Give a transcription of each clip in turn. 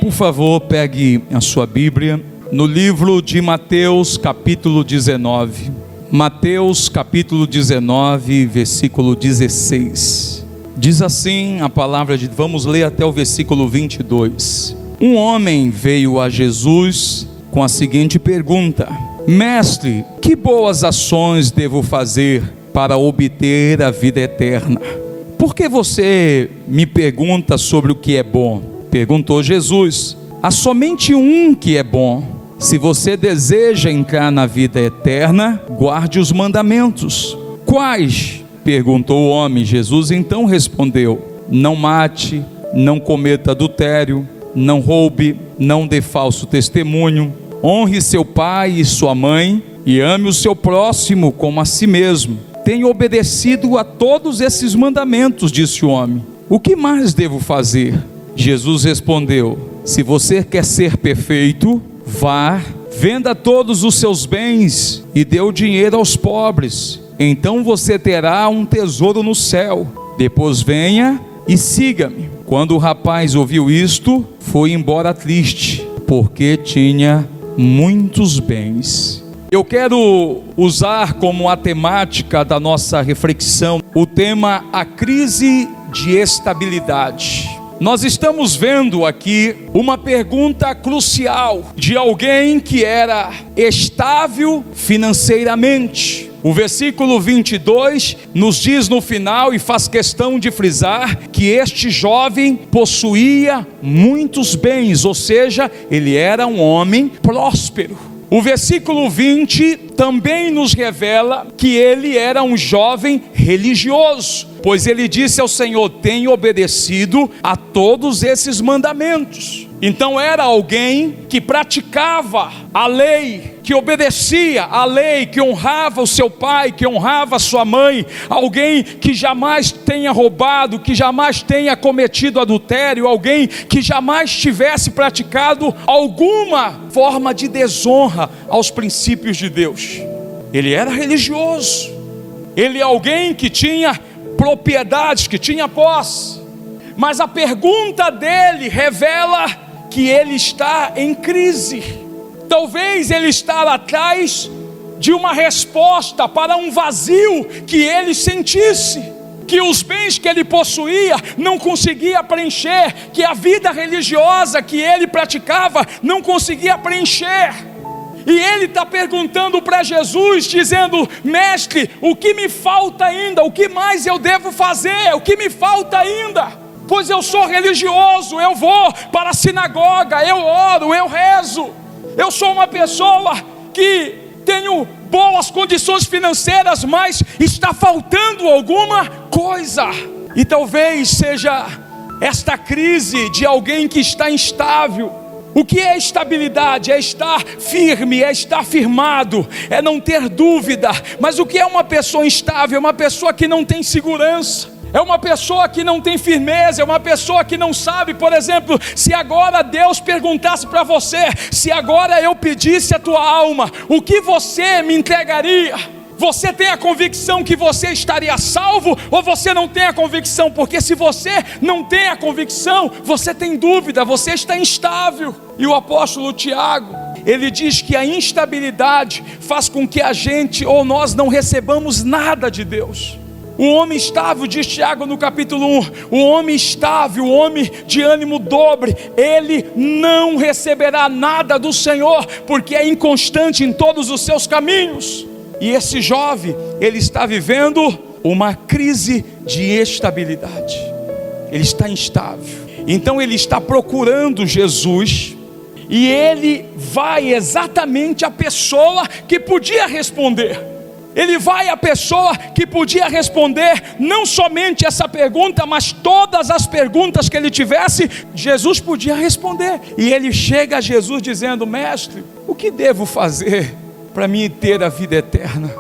Por favor, pegue a sua Bíblia no livro de Mateus, capítulo 19. Mateus, capítulo 19, versículo 16. Diz assim a palavra de... Vamos ler até o versículo 22. Um homem veio a Jesus com a seguinte pergunta: Mestre, que boas ações devo fazer para obter a vida eterna? Por que você me pergunta sobre o que é bom? Perguntou Jesus. Há somente um que é bom. Se você deseja entrar na vida eterna, guarde os mandamentos. Quais? Perguntou o homem. Jesus então respondeu: não mate, não cometa adultério, não roube, não dê falso testemunho, honre seu pai e sua mãe, e ame o seu próximo como a si mesmo. Tenho obedecido a todos esses mandamentos, disse o homem. O que mais devo fazer? Jesus respondeu: se você quer ser perfeito, vá, venda todos os seus bens e dê o dinheiro aos pobres. Então você terá um tesouro no céu. Depois venha e siga-me. Quando o rapaz ouviu isto, foi embora triste, porque tinha muitos bens. Eu quero usar como a temática da nossa reflexão o tema: a crise de estabilidade. Nós estamos vendo aqui uma pergunta crucial de alguém que era estável financeiramente. O versículo 22 nos diz no final, e faz questão de frisar, que este jovem possuía muitos bens, ou seja, ele era um homem próspero. O versículo 20 também nos revela que ele era um jovem religioso, pois ele disse ao Senhor: tenho obedecido a todos esses mandamentos. Então era alguém que praticava a lei, que obedecia a lei, que honrava o seu pai, que honrava a sua mãe. Alguém que jamais tenha roubado, que jamais tenha cometido adultério, alguém que jamais tivesse praticado alguma forma de desonra aos princípios de Deus. Ele era religioso. Ele é alguém que tinha propriedades, que tinha posse. Mas a pergunta dele revela que ele está em crise. Talvez ele está atrás de uma resposta para um vazio que ele sentisse, que os bens que ele possuía não conseguia preencher, que a vida religiosa que ele praticava não conseguia preencher. E ele está perguntando para Jesus, dizendo: mestre, o que me falta ainda? O que mais eu devo fazer? O que me falta ainda? Pois eu sou religioso, eu vou para a sinagoga, eu oro, eu rezo. Eu sou uma pessoa que tenho boas condições financeiras, mas está faltando alguma coisa. E talvez seja esta crise de alguém que está instável. O que é estabilidade? É estar firme, é estar firmado, é não ter dúvida. Mas o que é uma pessoa instável? É uma pessoa que não tem segurança. É uma pessoa que não tem firmeza, é uma pessoa que não sabe. Por exemplo, se agora Deus perguntasse para você: se agora eu pedisse a tua alma, o que você me entregaria? Você tem a convicção que você estaria salvo, ou você não tem a convicção? Porque se você não tem a convicção, você tem dúvida, você está instável. E o apóstolo Tiago, ele diz que a instabilidade faz com que a gente ou nós não recebamos nada de Deus. O homem estável, diz Tiago no capítulo 1, o homem estável, o homem de ânimo dobre, ele não receberá nada do Senhor, porque é inconstante em todos os seus caminhos. E esse jovem, ele está vivendo uma crise de estabilidade. Ele está instável. Então ele está procurando Jesus, e ele vai exatamente à pessoa que podia responder. Ele vai à pessoa que podia responder não somente essa pergunta, mas todas as perguntas que ele tivesse, Jesus podia responder. E ele chega a Jesus dizendo: mestre, o que devo fazer para mim ter a vida eterna?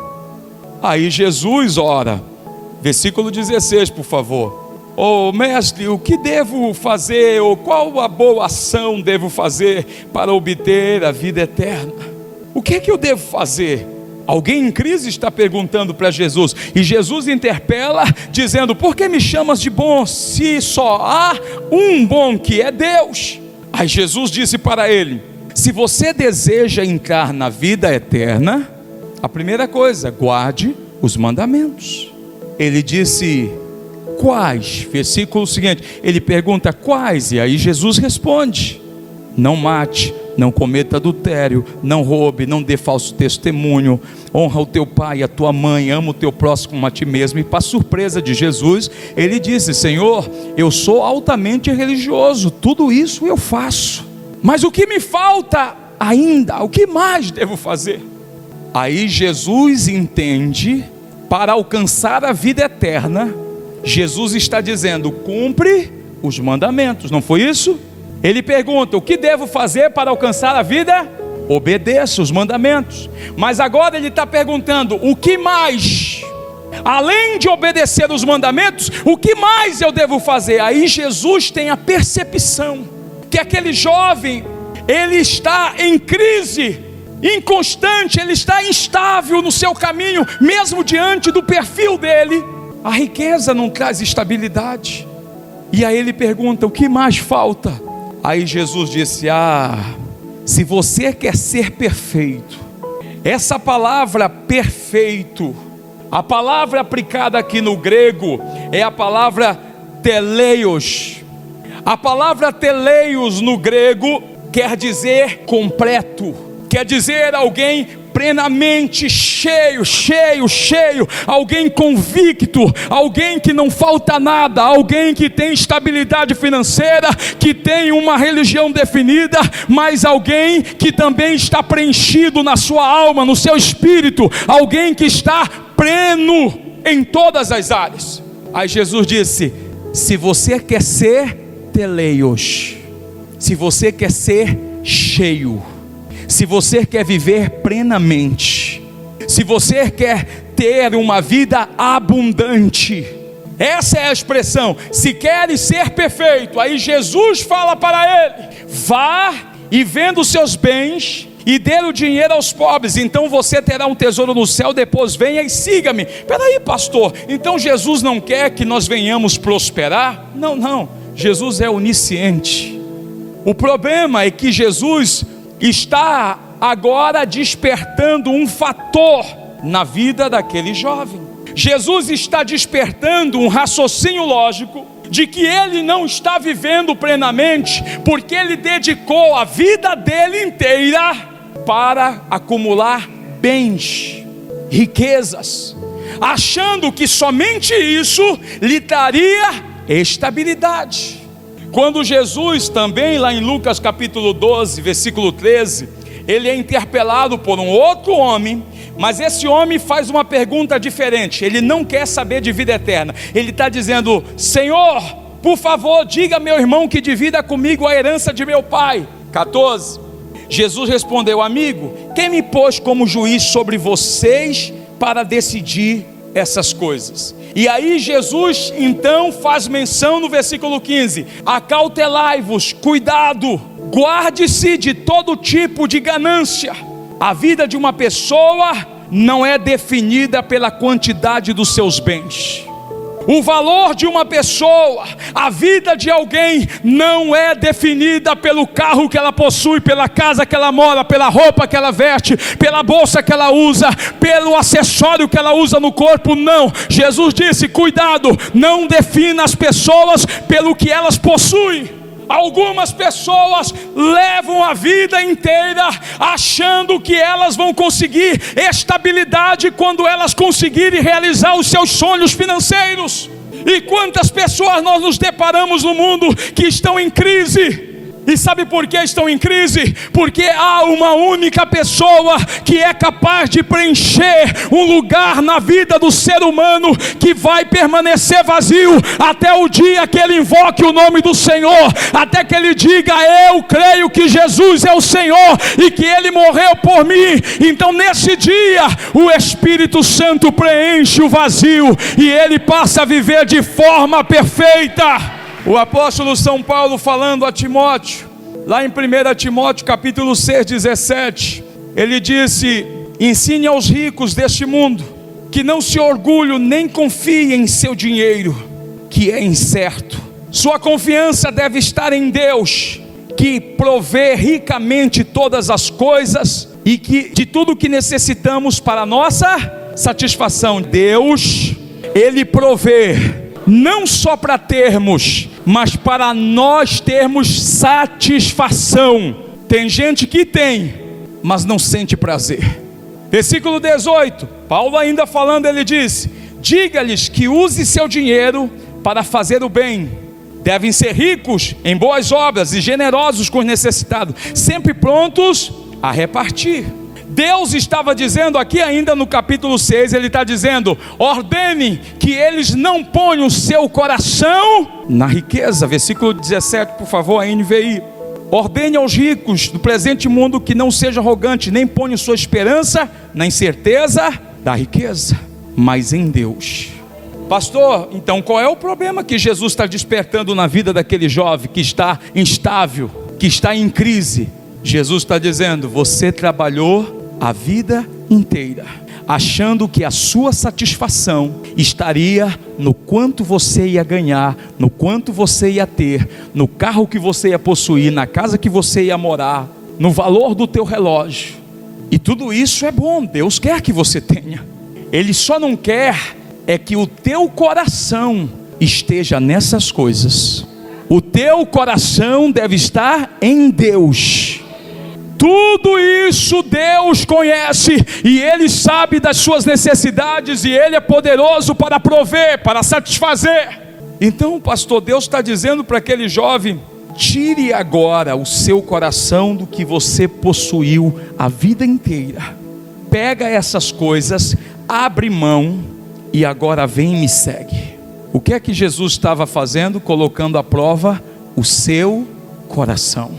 Aí Jesus ora, versículo 16, por favor. Oh mestre, o que devo fazer, ou qual a boa ação devo fazer para obter a vida eterna? O que é que eu devo fazer? Alguém em crise está perguntando para Jesus, e Jesus interpela dizendo: por que me chamas de bom, se só há um bom, que é Deus? Aí Jesus disse para ele: se você deseja entrar na vida eterna, a primeira coisa, guarde os mandamentos. Ele disse: quais? Versículo seguinte, ele pergunta: quais? E aí Jesus responde: não mate, não cometa adultério, não roube, não dê falso testemunho, honra o teu pai e a tua mãe, ama o teu próximo como a ti mesmo. E para surpresa de Jesus, ele disse: Senhor, eu sou altamente religioso, tudo isso eu faço, mas o que me falta ainda? O que mais devo fazer? Aí Jesus entende, para alcançar a vida eterna, Jesus está dizendo: cumpre os mandamentos, não foi isso? Ele pergunta: o que devo fazer para alcançar a vida? Obedeça os mandamentos. Mas agora ele está perguntando: o que mais? Além de obedecer os mandamentos, o que mais eu devo fazer? Aí Jesus tem a percepção que aquele jovem, ele está em crise, inconstante, ele está instável no seu caminho, mesmo diante do perfil dele. A riqueza não traz estabilidade. E aí ele pergunta: o que mais falta? Aí Jesus disse: se você quer ser perfeito, essa palavra perfeito, a palavra aplicada aqui no grego é a palavra teleios. A palavra teleios no grego quer dizer completo, quer dizer alguém plenamente cheio, alguém convicto, alguém que não falta nada, alguém que tem estabilidade financeira, que tem uma religião definida, mas alguém que também está preenchido na sua alma, no seu espírito, alguém que está pleno em todas as áreas. Aí Jesus disse: se você quer ser teleios, se você quer ser cheio, se você quer viver plenamente, se você quer ter uma vida abundante, essa é a expressão, se queres ser perfeito. Aí Jesus fala para ele: vá e venda os seus bens e dê o dinheiro aos pobres, então você terá um tesouro no céu, depois venha e siga-me. Peraí, pastor, então Jesus não quer que nós venhamos prosperar? Não, Jesus é onisciente. O problema é que Jesus está agora despertando um fator na vida daquele jovem. Jesus está despertando um raciocínio lógico de que ele não está vivendo plenamente, porque ele dedicou a vida dele inteira para acumular bens, riquezas, achando que somente isso lhe traria estabilidade. Quando Jesus também, lá em Lucas capítulo 12, versículo 13, ele é interpelado por um outro homem, mas esse homem faz uma pergunta diferente. Ele não quer saber de vida eterna. Ele está dizendo: Senhor, por favor, diga a meu irmão que divida comigo a herança de meu pai. 14, Jesus respondeu: amigo, quem me pôs como juiz sobre vocês para decidir essas coisas? E aí Jesus então faz menção no versículo 15: acautelai-vos, cuidado, guarde-se de todo tipo de ganância. A vida de uma pessoa não é definida pela quantidade dos seus bens. O valor de uma pessoa, a vida de alguém não é definida pelo carro que ela possui, pela casa que ela mora, pela roupa que ela veste, pela bolsa que ela usa, pelo acessório que ela usa no corpo. Não, Jesus disse: cuidado, não defina as pessoas pelo que elas possuem. Algumas pessoas levam a vida inteira achando que elas vão conseguir estabilidade quando elas conseguirem realizar os seus sonhos financeiros. E quantas pessoas nós nos deparamos no mundo que estão em crise? E sabe por que estão em crise? Porque há uma única pessoa que é capaz de preencher um lugar na vida do ser humano que vai permanecer vazio até o dia que ele invoque o nome do Senhor, até que ele diga: eu creio que Jesus é o Senhor e que ele morreu por mim. Então nesse dia o Espírito Santo preenche o vazio e ele passa a viver de forma perfeita. O apóstolo São Paulo, falando a Timóteo, lá em 1 Timóteo capítulo 6, 17, ele disse: ensine aos ricos deste mundo que não se orgulhem nem confiem em seu dinheiro, que é incerto. Sua confiança deve estar em Deus, que provê ricamente todas as coisas e que de tudo que necessitamos para a nossa satisfação. Deus, Ele provê não só para termos, mas para nós termos satisfação. Tem gente que tem, mas não sente prazer. Versículo 18, Paulo ainda falando, ele diz: diga-lhes que use seu dinheiro para fazer o bem. Devem ser ricos em boas obras e generosos com os necessitados, sempre prontos a repartir. Deus estava dizendo aqui ainda no capítulo 6, Ele está dizendo: ordene que eles não ponham o seu coração na riqueza. Versículo 17, por favor, a NVI. Ordene aos ricos do presente mundo que não seja arrogante, nem ponham sua esperança na incerteza da riqueza, mas em Deus. Pastor, então qual é o problema que Jesus está despertando na vida daquele jovem que está instável, que está em crise? Jesus está dizendo: você trabalhou a vida inteira, achando que a sua satisfação estaria no quanto você ia ganhar, no quanto você ia ter, no carro que você ia possuir, na casa que você ia morar, no valor do teu relógio. E tudo isso é bom, Deus quer que você tenha. Ele só não quer é que o teu coração esteja nessas coisas. O teu coração deve estar em Deus. Tudo isso Deus conhece, e Ele sabe das suas necessidades, e Ele é poderoso para prover, para satisfazer. Então, pastor, Deus está dizendo para aquele jovem: tire agora o seu coração do que você possuiu a vida inteira. Pega essas coisas, abre mão, e agora vem e me segue. O que é que Jesus estava fazendo? Colocando à prova o seu coração.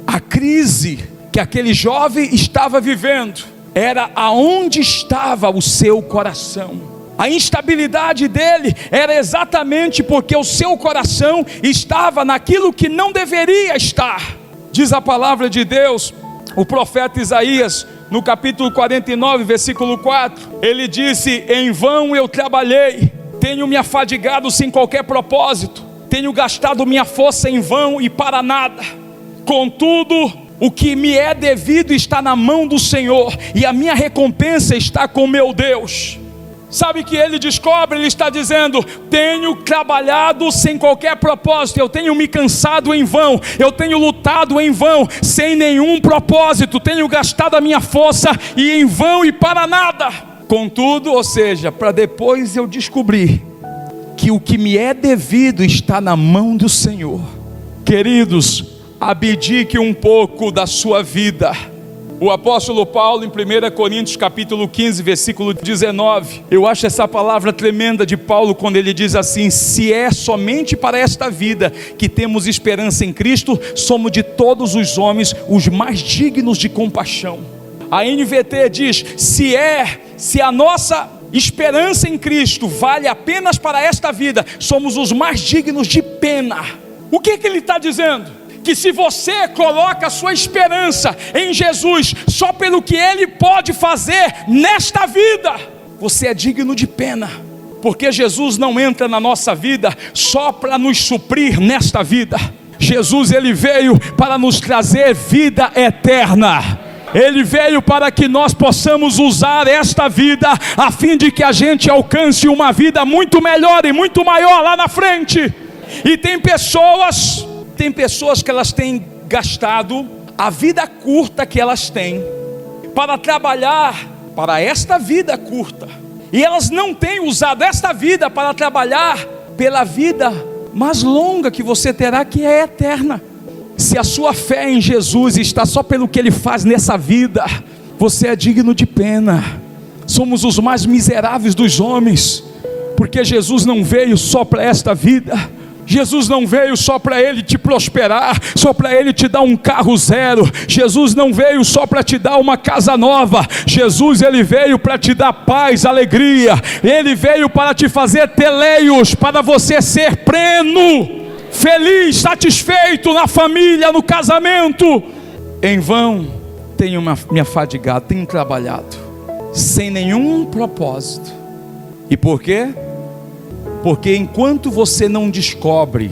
A crise que aquele jovem estava vivendo era aonde estava o seu coração. A instabilidade dele era exatamente porque o seu coração estava naquilo que não deveria estar. Diz a palavra de Deus, o profeta Isaías, no capítulo 49, versículo 4, ele disse: em vão eu trabalhei, tenho me afadigado sem qualquer propósito, tenho gastado minha força em vão e para nada. Contudo, o que me é devido está na mão do Senhor, e a minha recompensa está com meu Deus. Sabe que ele descobre? Ele está dizendo: tenho trabalhado sem qualquer propósito, eu tenho me cansado em vão, eu tenho lutado em vão, sem nenhum propósito, tenho gastado a minha força e em vão e para nada. Contudo, ou seja, para depois eu descobrir que o que me é devido está na mão do Senhor. Queridos, abdique um pouco da sua vida. O apóstolo Paulo, em 1 Coríntios capítulo 15, versículo 19, eu acho essa palavra tremenda de Paulo, quando ele diz assim: se é somente para esta vida que temos esperança em Cristo, somos de todos os homens os mais dignos de compaixão. A NVT diz: se a nossa esperança em Cristo vale apenas para esta vida, somos os mais dignos de pena. O que ele está dizendo? Que se você coloca a sua esperança em Jesus, só pelo que Ele pode fazer nesta vida, você é digno de pena, porque Jesus não entra na nossa vida só para nos suprir nesta vida. Jesus, Ele veio para nos trazer vida eterna. Ele veio para que nós possamos usar esta vida, a fim de que a gente alcance uma vida muito melhor e muito maior lá na frente. E tem pessoas que elas têm gastado a vida curta que elas têm para trabalhar para esta vida curta, e elas não têm usado esta vida para trabalhar pela vida mais longa que você terá, que é eterna. Se a sua fé em Jesus está só pelo que Ele faz nessa vida, você é digno de pena. Somos os mais miseráveis dos homens, porque Jesus não veio só para esta vida. Jesus não veio só para Ele te prosperar, só para Ele te dar um carro zero. Jesus não veio só para te dar uma casa nova. Jesus, Ele veio para te dar paz, alegria. Ele veio para te fazer teleios, para você ser pleno, feliz, satisfeito na família, no casamento. Em vão tenho me afadigado, tenho trabalhado sem nenhum propósito. E por quê? Porque enquanto você não descobre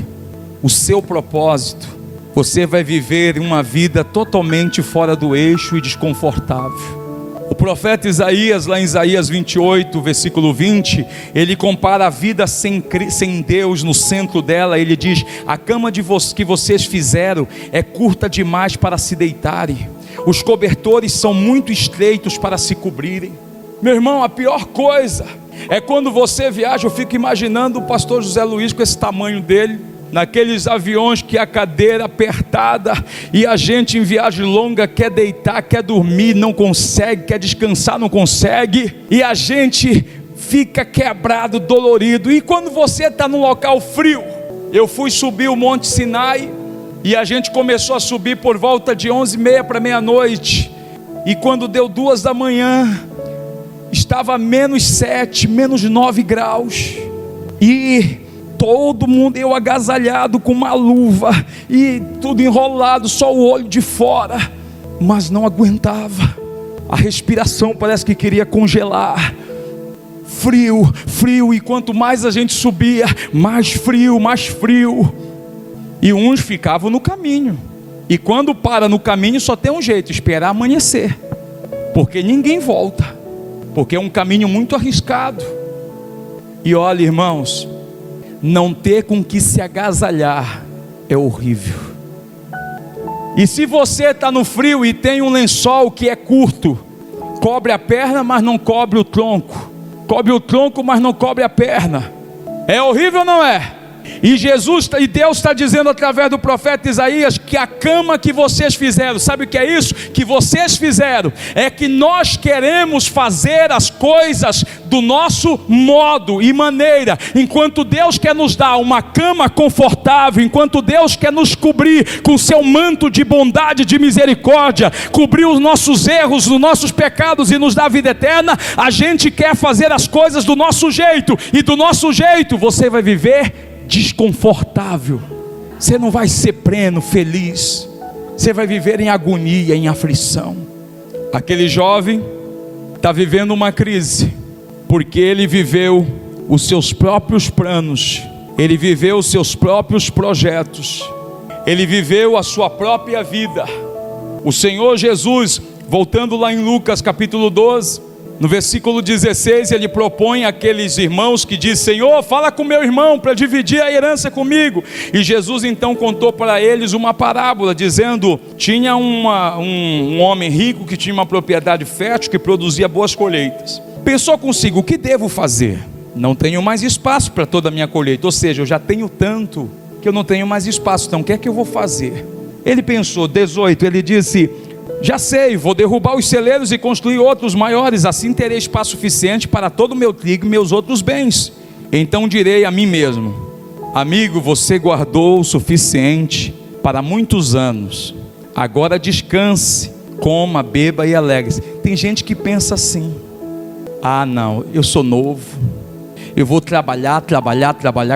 o seu propósito, você vai viver uma vida totalmente fora do eixo e desconfortável. O profeta Isaías, lá em Isaías 28, versículo 20, ele compara a vida sem Deus no centro dela. Ele diz: a cama que vocês fizeram é curta demais para se deitarem, os cobertores são muito estreitos para se cobrirem. Meu irmão, a pior coisa é quando você viaja. Eu fico imaginando o pastor José Luiz com esse tamanho dele, naqueles aviões que a cadeira apertada, e a gente em viagem longa quer deitar, quer dormir, não consegue, quer descansar, não consegue, e a gente fica quebrado, dolorido. E quando você está num local frio, eu fui subir o Monte Sinai, e a gente começou a subir por volta de 11h30 para meia-noite, e quando deu 2 da manhã, estava -7, -9 graus, e todo mundo, eu agasalhado com uma luva e tudo enrolado, só o olho de fora, mas não aguentava, a respiração parece que queria congelar, frio, frio, e quanto mais a gente subia, mais frio, e uns ficavam no caminho, e quando para no caminho só tem um jeito: esperar amanhecer, porque ninguém volta, porque é um caminho muito arriscado. E olha, irmãos, não ter com que se agasalhar é horrível. E se você está no frio e tem um lençol que é curto, cobre a perna, mas não cobre o tronco, cobre o tronco, mas não cobre a perna, é horrível ou não é? E Deus está dizendo através do profeta Isaías que a cama que vocês fizeram, sabe o que é isso? Que vocês fizeram, é que nós queremos fazer as coisas do nosso modo e maneira, enquanto Deus quer nos dar uma cama confortável, enquanto Deus quer nos cobrir com seu manto de bondade, de misericórdia, cobrir os nossos erros, os nossos pecados e nos dar vida eterna, a gente quer fazer as coisas do nosso jeito, e do nosso jeito você vai viver desconfortável, você não vai ser pleno, feliz, você vai viver em agonia, em aflição. Aquele jovem está vivendo uma crise, porque ele viveu os seus próprios planos, ele viveu os seus próprios projetos, ele viveu a sua própria vida. O Senhor Jesus, voltando lá em Lucas capítulo 12, no versículo 16, ele propõe àqueles irmãos que diz: Senhor, fala com meu irmão para dividir a herança comigo. E Jesus então contou para eles uma parábola, dizendo: tinha um homem rico que tinha uma propriedade fértil que produzia boas colheitas. Pensou consigo: o que devo fazer? Não tenho mais espaço para toda a minha colheita, ou seja, eu já tenho tanto que eu não tenho mais espaço, então o que é que eu vou fazer? Ele pensou, 18, ele disse: já sei, vou derrubar os celeiros e construir outros maiores, assim terei espaço suficiente para todo o meu trigo e meus outros bens. Então direi a mim mesmo: amigo, você guardou o suficiente para muitos anos, agora descanse, coma, beba e alegre-se. Tem gente que pensa assim: ah não, eu sou novo, eu vou trabalhar,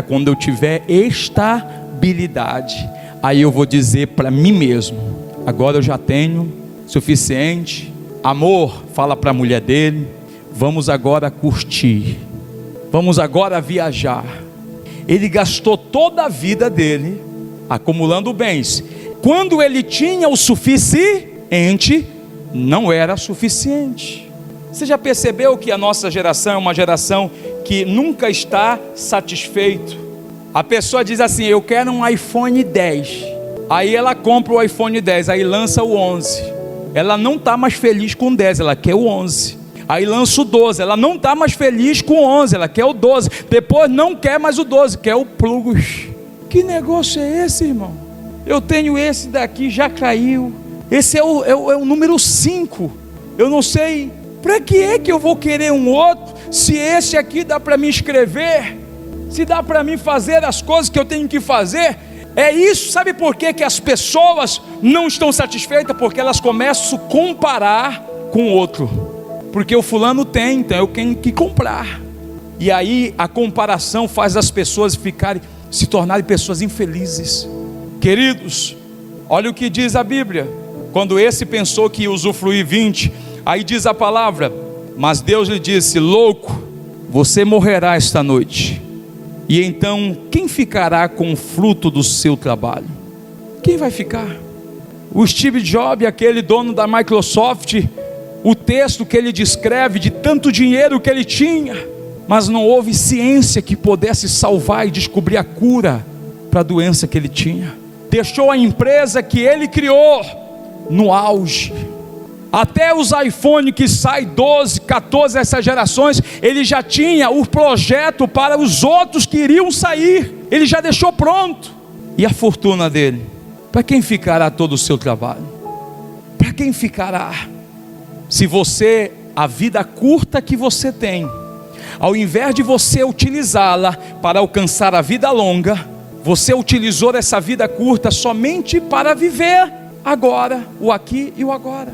quando eu tiver estabilidade, aí eu vou dizer para mim mesmo: agora eu já tenho suficiente. Amor, fala para a mulher dele: vamos agora curtir, vamos agora viajar. Ele gastou toda a vida dele acumulando bens. Quando ele tinha o suficiente, não era suficiente. Você já percebeu que a nossa geração é uma geração que nunca está satisfeito? A pessoa diz assim: eu quero um iPhone 10. Aí ela compra o iPhone 10, aí lança o 11. Ela não está mais feliz com o 10, ela quer o 11. Aí lança o 12, ela não está mais feliz com o 11, ela quer o 12. Depois não quer mais o 12, quer o Plus. Que negócio é esse, irmão? Eu tenho esse daqui, já caiu. Esse é o número 5. Eu não sei, para que é que eu vou querer um outro, se esse aqui dá para me inscrever, se dá para mim fazer as coisas que eu tenho que fazer. É isso, sabe por que as pessoas não estão satisfeitas? Porque elas começam a comparar com o outro. Porque o fulano tem, então eu tenho que comprar. E aí a comparação faz as pessoas se tornarem pessoas infelizes. Queridos, olha o que diz a Bíblia. Quando esse pensou que ia usufruir 20, aí diz a palavra: mas Deus lhe disse: louco, você morrerá esta noite. E então, quem ficará com o fruto do seu trabalho? Quem vai ficar? O Steve Jobs, aquele dono da Microsoft, o texto que ele descreve de tanto dinheiro que ele tinha, mas não houve ciência que pudesse salvar e descobrir a cura para a doença que ele tinha. Deixou a empresa que ele criou no auge. Até os iPhone que saem 12, 14, essas gerações, ele já tinha o projeto para os outros que iriam sair. Ele já deixou pronto. E a fortuna dele? Para quem ficará todo o seu trabalho? Para quem ficará? Se você, a vida curta que você tem, ao invés de você utilizá-la para alcançar a vida longa, você utilizou essa vida curta somente para viver agora, o aqui e o agora.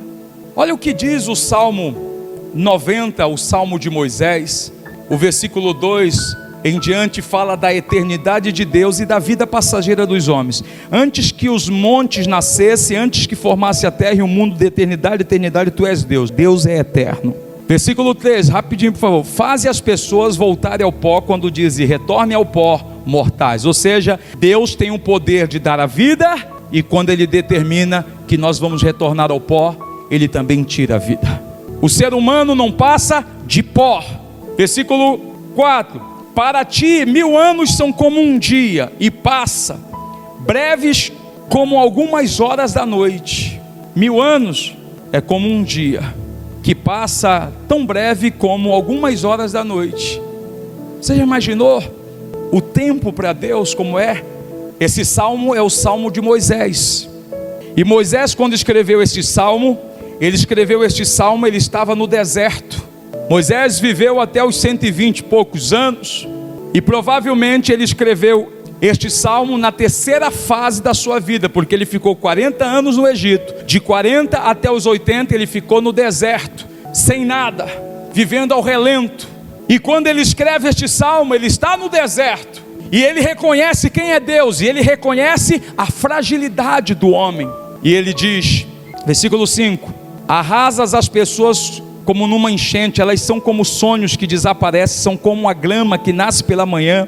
Olha o que diz o Salmo 90, o Salmo de Moisés, o versículo 2 em diante fala da eternidade de Deus e da vida passageira dos homens. Antes que os montes nascessem, antes que formasse a terra e o mundo de eternidade, tu és Deus. Deus é eterno. Versículo 3, rapidinho por favor. Faze as pessoas voltarem ao pó quando dizem retornem ao pó, mortais. Ou seja, Deus tem o poder de dar a vida, e quando Ele determina que nós vamos retornar ao pó, Ele também tira a vida. O ser humano não passa de pó. Versículo 4. Para ti 1000 anos são como um dia, e passa, breves como algumas horas da noite. 1000 anos é como um dia, que passa tão breve como algumas horas da noite. Você já imaginou o tempo para Deus como é? Esse salmo é o salmo de Moisés. E Moisés, quando escreveu este salmo, ele estava no deserto. Moisés viveu até os 120 e poucos anos, e provavelmente ele escreveu este salmo na terceira fase da sua vida, porque ele ficou 40 anos no Egito. De 40 até os 80 ele ficou no deserto, sem nada, vivendo ao relento. E quando ele escreve este salmo, ele está no deserto, e ele reconhece quem é Deus, e ele reconhece a fragilidade do homem. E ele diz, versículo 5: arrasas as pessoas como numa enchente, elas são como sonhos que desaparecem, são como a grama que nasce pela manhã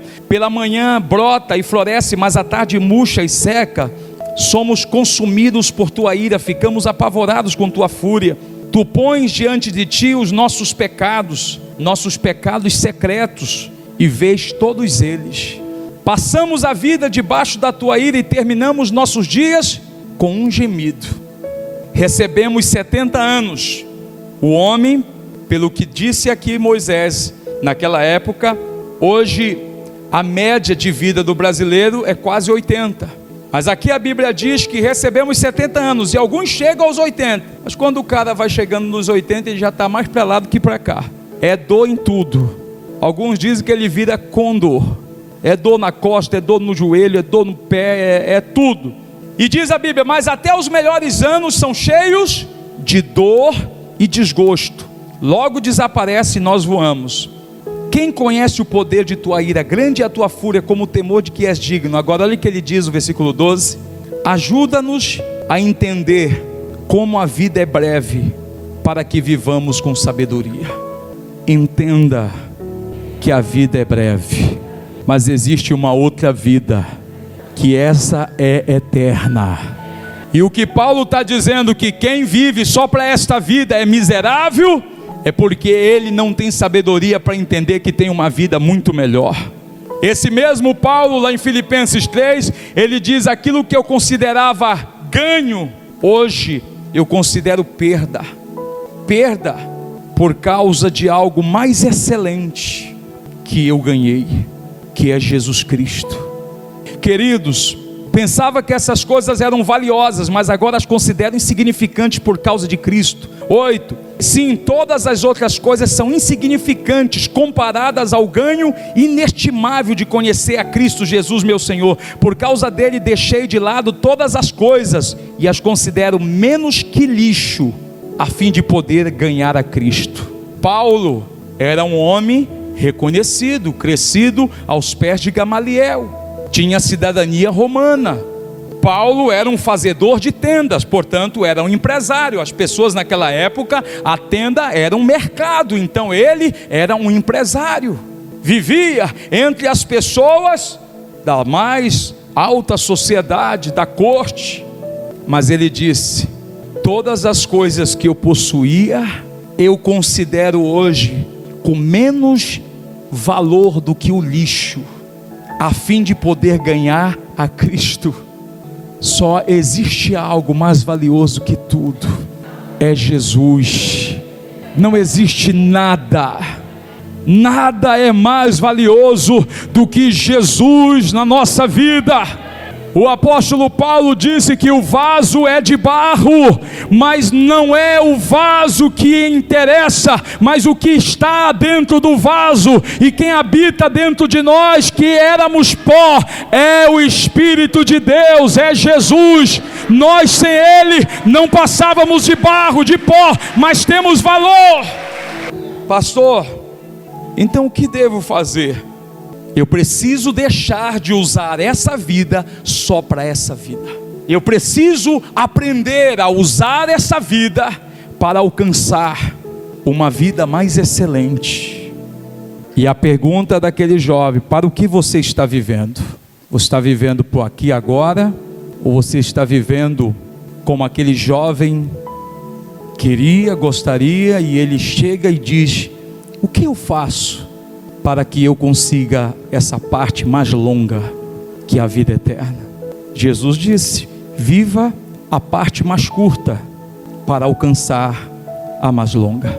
brota e floresce, mas à tarde murcha e seca. Somos consumidos por tua ira, ficamos apavorados com tua fúria. Tu pões diante de ti os nossos pecados secretos, e vês todos eles. Passamos a vida debaixo da tua ira, e terminamos nossos dias com um gemido. Recebemos 70 anos. O homem, pelo que disse aqui Moisés, naquela época, hoje a média de vida do brasileiro é quase 80. Mas aqui a Bíblia diz que recebemos 70 anos, e alguns chegam aos 80. Mas quando o cara vai chegando nos 80, ele já está mais para lá do que para cá. É dor em tudo. Alguns dizem que ele vira condor. É dor na costa, é dor no joelho, é dor no pé, é tudo. E diz a Bíblia, mas até os melhores anos são cheios de dor e desgosto. Logo desaparece e nós voamos. Quem conhece o poder de tua ira? Grande é a tua fúria, como o temor de que és digno. Agora olha o que ele diz, o versículo 12: ajuda-nos a entender como a vida é breve, para que vivamos com sabedoria. Entenda que a vida é breve, mas existe uma outra vida, que essa é eterna. E o que Paulo está dizendo, que quem vive só para esta vida é miserável, é porque ele não tem sabedoria para entender que tem uma vida muito melhor. Esse mesmo Paulo, lá em Filipenses 3, ele diz: aquilo que eu considerava ganho, hoje eu considero perda. Perda por causa de algo mais excelente que eu ganhei, que é Jesus Cristo. Queridos, pensava que essas coisas eram valiosas, mas agora as considero insignificantes por causa de Cristo. 8. Sim, todas as outras coisas são insignificantes comparadas ao ganho inestimável de conhecer a Cristo Jesus meu Senhor. Por causa dele deixei de lado todas as coisas e as considero menos que lixo, a fim de poder ganhar a Cristo. Paulo era um homem reconhecido, crescido aos pés de Gamaliel. Tinha cidadania romana. Paulo era um fazedor de tendas, portanto era um empresário. As pessoas naquela época, a tenda era um mercado, então ele era um empresário. Vivia entre as pessoas da mais alta sociedade, da corte. Mas ele disse: todas as coisas que eu possuía, eu considero hoje com menos valor do que o lixo, a fim de poder ganhar a Cristo. Só existe algo mais valioso que tudo, é Jesus. Não existe nada, nada é mais valioso do que Jesus na nossa vida. O apóstolo Paulo disse que o vaso é de barro, mas não é o vaso que interessa, mas o que está dentro do vaso. E quem habita dentro de nós, que éramos pó, é o Espírito de Deus, é Jesus. Nós sem Ele não passávamos de barro, de pó, mas temos valor. Pastor, então o que devo fazer? Eu preciso deixar de usar essa vida só para essa vida. Eu preciso aprender a usar essa vida para alcançar uma vida mais excelente. E a pergunta daquele jovem: para o que você está vivendo? Você está vivendo por aqui agora? Ou você está vivendo como aquele jovem queria, gostaria, e ele chega e diz: o que eu faço para que eu consiga essa parte mais longa, que é a vida eterna? Jesus disse: viva a parte mais curta para alcançar a mais longa.